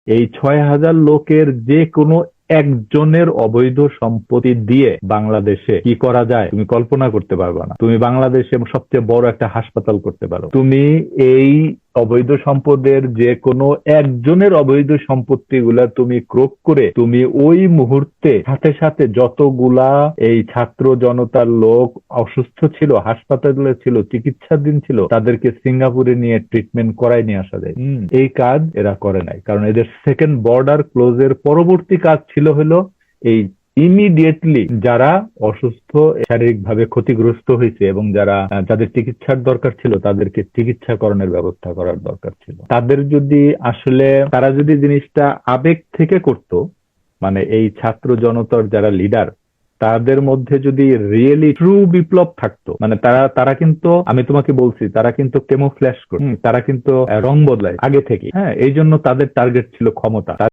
এই 6,000 লোকের যে কোনো একজনের অবৈধ সম্পত্তি দিয়ে বাংলাদেশে কি করা যায় তুমি কল্পনা করতে পারবে না। তুমি বাংলাদেশে সবচেয়ে বড় একটা হাসপাতাল করতে পারো। তুমি এই অবৈধ সম্পদের যে কোনো একজনের অবৈধ সম্পত্তি গুলা তুমি ক্রোক করে তুমি ওই মুহূর্তে সাথে সাথে যতগুলা এই ছাত্র জনতার লোক অসুস্থ ছিল, হাসপাতালে ছিল, চিকিৎসাধীন ছিল, তাদেরকে সিঙ্গাপুরে নিয়ে ট্রিটমেন্ট করায় নিয়ে আসা যায়। এই কাজ এরা করে নাই, কারণ এদের সেকেন্ড বর্ডার ক্লোজের পরবর্তী কাজ ছিল হলো এই ইমিডিয়েটলি যারা অসুস্থ, শারীরিকভাবে ক্ষতিগ্রস্ত হয়েছে এবং যাদের চিকিৎসার দরকার ছিল তাদেরকে চিকিৎসাকরণের ব্যবস্থা করার দরকার ছিল। তারা যদি জিনিসটা আবেগ থেকে করত, মানে এই ছাত্র জনতার যারা লিডার তাদের মধ্যে যদি রিয়েলি ট্রু বিপ্লব থাকতো, মানে তারা কিন্তু, আমি তোমাকে বলছি, তারা কিন্তু কেমোফ্ল্যাশ করে, তারা কিন্তু রং বদলায় আগে থেকে। হ্যাঁ, এই জন্য তাদের টার্গেট ছিল ক্ষমতা।